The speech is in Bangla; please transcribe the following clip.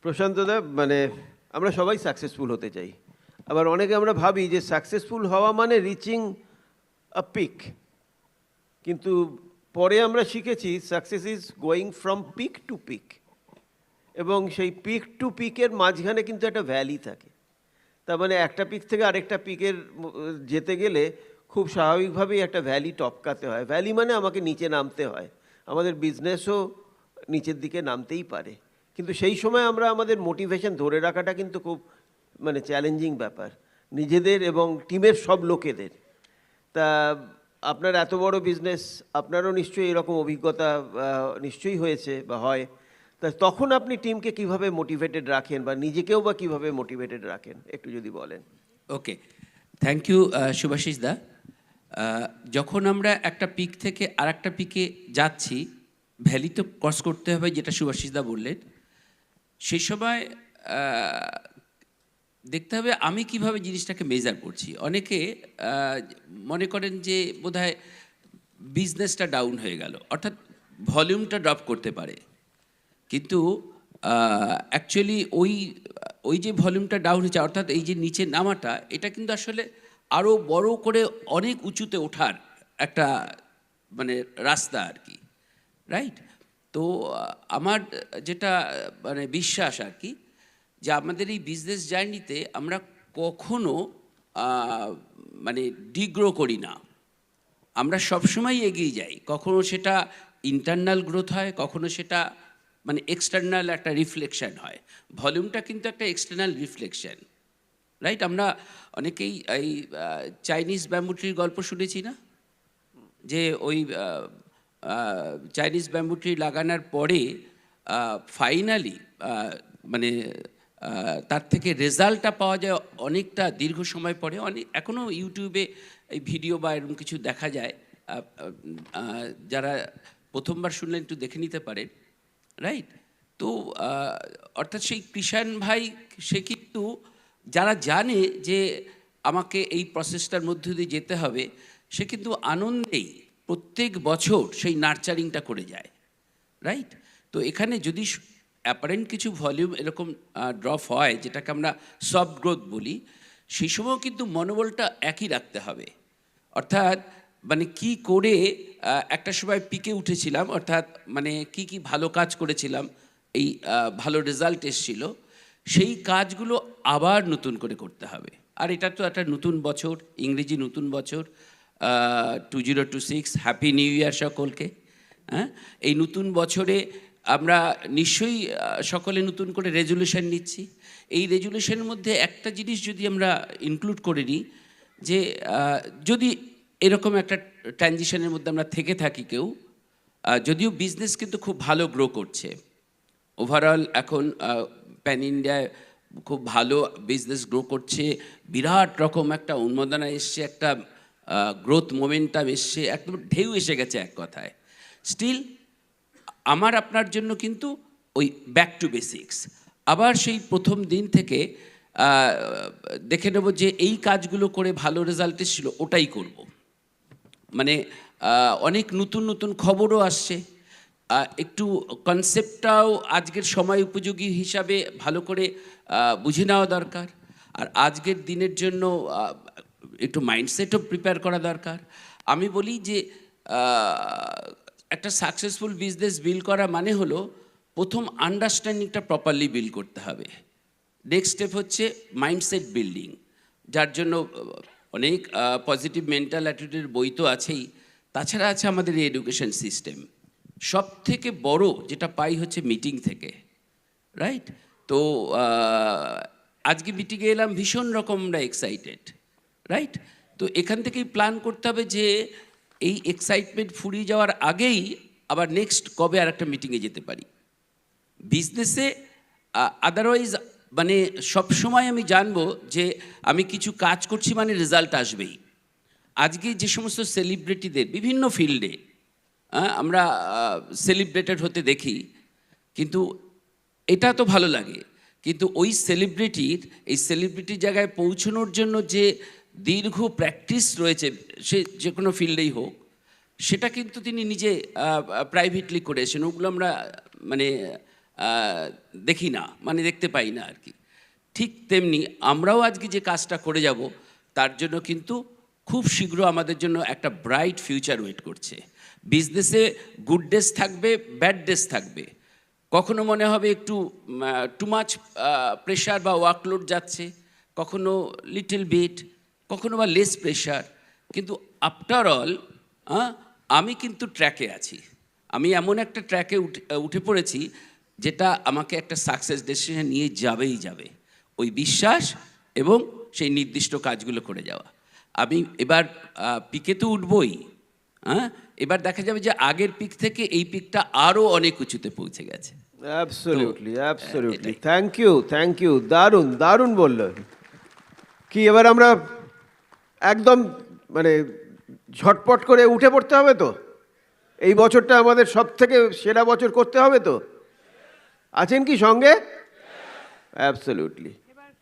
প্রশান্তদা, মানে আমরা সবাই সাকসেসফুল হতে চাই, আবার অনেকে আমরা ভাবি যে সাকসেসফুল হওয়া মানে রিচিং আ পিক, কিন্তু পরে আমরা শিখেছি success is going from peak to peak, এবং সেই পিক টু পিকের মাঝখানে কিন্তু একটা ভ্যালি থাকে। তার মানে একটা পিক থেকে আরেকটা পিকের যেতে গেলে খুব স্বাভাবিকভাবেই একটা ভ্যালি টপকাতে হয়। ভ্যালি মানে আমাকে নিচে নামতে হয়, আমাদের বিজনেসও নিচের দিকে নামতেই পারে, কিন্তু সেই সময় আমরা আমাদের মোটিভেশন ধরে রাখাটা কিন্তু খুব মানে চ্যালেঞ্জিং ব্যাপার, নিজেদের এবং টিমের সব লোকেদের। তা আপনার এত বড় বিজনেস, আপনারও নিশ্চয়ই এরকম অভিজ্ঞতা নিশ্চয়ই হয়েছে বা হয়। তা তখন আপনি টিমকে কিভাবে মোটিভেটেড রাখেন বা নিজেকেও বা কিভাবে মোটিভেটেড রাখেন, একটু যদি বলেন। ওকে, থ্যাংক ইউ শুভাশিস দা। যখন আমরা একটা পিক থেকে আর একটা পিকে যাচ্ছি, ভ্যালি তো ক্রস করতে হবে, যেটা শুভাশিস দা বললেন। সেই সময় দেখতে হবে আমি কিভাবে জিনিসটাকে মেজার করছি। অনেকে মনে করেন যে বোধহয় বিজনেসটা ডাউন হয়ে গেল, অর্থাৎ ভলিউমটা ড্রপ করতে পারে, কিন্তু অ্যাকচুয়ালি ওই ওই যে ভলিউমটা ডাউন হয়েছে, অর্থাৎ এই যে নিচে নামাটা, এটা কিন্তু আসলে আরও বড় করে অনেক উঁচুতে ওঠার একটা মানে রাস্তা আর কি, রাইট? তো আমার যেটা মানে বিশ্বাস আর কি, যে আমাদের এই বিজনেস জার্নিতে আমরা কখনো মানে ডিগ্রো করি না, আমরা সবসময় এগিয়ে যাই। কখনো সেটা ইন্টারনাল গ্রোথ হয়, কখনো সেটা মানে এক্সটার্নাল একটা রিফ্লেকশন হয়। ভলিউমটা কিন্তু একটা এক্সটার্নাল রিফ্লেকশন, রাইট? আমরা অনেকেই এই চাইনিজ ব্যাম্বু ট্রির গল্প শুনেছি না, যে ওই চাইনিজ ব্যাম্বু ট্রি লাগানোর পরে ফাইনালি মানে তার থেকে রেজাল্টটা পাওয়া যায় অনেকটা দীর্ঘ সময় পরে। অনেক এখনও ইউটিউবে এই ভিডিও বা এরকম কিছু দেখা যায়, যারা প্রথমবার শুনলেন একটু দেখে নিতে পারেন, রাইট? তো অর্থাৎ সেই কৃষাণ ভাই, সে কিন্তু যারা জানে যে আমাকে এই প্রসেসটার মধ্য দিয়ে যেতে হবে, সে কিন্তু আনন্দেই প্রত্যেক বছর সেই নার্চারিংটা করে যায়, রাইট? তো এখানে যদি অ্যাপারেন্ট কিছু ভলিউম এরকম ড্রপ হয়, যেটাকে আমরা সফট গ্রোথ বলি, সেই সময়ও কিন্তু মনোবলটা একই রাখতে হবে। অর্থাৎ মানে কি করে একটা সময় পিকে উঠেছিলাম, অর্থাৎ মানে কি কি ভালো কাজ করেছিলাম, এই ভালো রেজাল্ট এসেছিল, সেই কাজগুলো আবার নতুন করে করতে হবে। আর এটা তো একটা নতুন বছর, ইংরেজি নতুন বছর 2026, হ্যাপি নিউ ইয়ার সকলকে। হ্যাঁ, এই নতুন বছরে আমরা নিশ্চয়ই সকলে নতুন করে রেজুলেশন নিচ্ছি। এই রেজুলেশনের মধ্যে একটা জিনিস যদি আমরা ইনক্লুড করে নিই, যে যদি এরকম একটা ট্রানজিশনের মধ্যে আমরা থেকে থাকি কেউ, যদিও বিজনেস কিন্তু খুব ভালো গ্রো করছে ওভারঅল, এখন প্যান ইন্ডিয়ায় খুব ভালো বিজনেস গ্রো করছে, বিরাট রকম একটা উন্মাদনা এসছে, একটা গ্রোথ মোমেন্টাম এসছে, একদম ঢেউ এসে গেছে এক কথায়। স্টিল আমার আপনার জন্য কিন্তু ওই ব্যাক টু বেসিক্স, আবার সেই প্রথম দিন থেকে দেখে নেব যে এই কাজগুলো করে ভালো রেজাল্ট এসেছিল, ওটাই করব। মানে অনেক নতুন নতুন খবরও আসছে, একটু কনসেপ্টটাও আজকের সময় উপযোগী হিসাবে ভালো করে বুঝে নেওয়া দরকার। আর আজকের দিনের জন্য একটু মাইন্ডসেটও প্রিপেয়ার করা দরকার। আমি বলি যে একটা সাকসেসফুল বিজনেস বিল্ড করা মানে হলো প্রথম আন্ডারস্ট্যান্ডিংটা প্রপারলি বিল্ড করতে হবে। নেক্সট স্টেপ হচ্ছে মাইন্ডসেট বিল্ডিং, যার জন্য অনেক পজিটিভ মেন্টাল অ্যাটিটিউডের বই তো আছেই, তাছাড়া আছে আমাদের এই এডুকেশন সিস্টেম। সব থেকে বড় যেটা পাই হচ্ছে মিটিং থেকে, রাইট? তো আজকে মিটিংয়ে এলাম, ভীষণ রকম আমরা এক্সাইটেড, রাইট? তো এখান থেকেই প্ল্যান করতে হবে যে এই এক্সাইটমেন্ট ফুরিয়ে যাওয়ার আগেই আবার নেক্সট কবে আর একটা মিটিংয়ে যেতে পারি। বিজনেসে আদারওয়াইজ মানে সবসময় আমি জানবো যে আমি কিছু কাজ করছি মানে রেজাল্ট আসবেই। আজকে যে সমস্ত সেলিব্রিটিদের বিভিন্ন ফিল্ডে আমরা সেলিব্রেটেড হতে দেখি, কিন্তু এটা তো ভালো লাগে, কিন্তু ওই সেলিব্রিটির এই সেলিব্রিটির জায়গায় পৌঁছানোর জন্য যে দীর্ঘ প্র্যাকটিস রয়েছে, সে যে কোনো ফিল্ডেই হোক, সেটা কিন্তু তিনি নিজে প্রাইভেটলি করেছেন। ওগুলো আমরা মানে দেখি না, মানে দেখতে পাই না আর কি। ঠিক তেমনি আমরাও আজকে যে কাজটা করে যাব তার জন্য কিন্তু খুব শীঘ্র আমাদের জন্য একটা ব্রাইট ফিউচার ওয়েট করছে। বিজনেসে গুড ডেজ থাকবে, ব্যাড ডেজ থাকবে। কখনো মনে হবে একটু টু মাচ প্রেশার বা ওয়ার্কলোড যাচ্ছে, কখনো লিটল বিট, কখনো বা লেস প্রেশার। কিন্তু আফটার অল আমি কিন্তু ট্র্যাকে আছি। আমি এমন একটা ট্র্যাকে উঠে পড়েছি যেটা আমাকে একটা সাকসেস ডেস্টিনেশন নিয়ে যাবেই যাবে। ওই বিশ্বাস এবং সেই নির্দিষ্ট কাজগুলো করে যাওয়া। আমি এবার পিকে তো উঠবই, এবার দেখা যাবে যে আগের পিক থেকে এই পিকটা আরও অনেক উঁচুতে পৌঁছে গেছে। অ্যাবসলিউটলি, অ্যাবসলিউটলি, থ্যাংক ইউ, দারুণ দারুণ বললেন। কি এবার আমরা একদম মানে ঝটপট করে উঠে পড়তে হবে তো? এই বছরটা আমাদের সব থেকে সেরা বছর করতে হবে তো? আছেন কি সঙ্গে? অ্যাবসলিউটলি।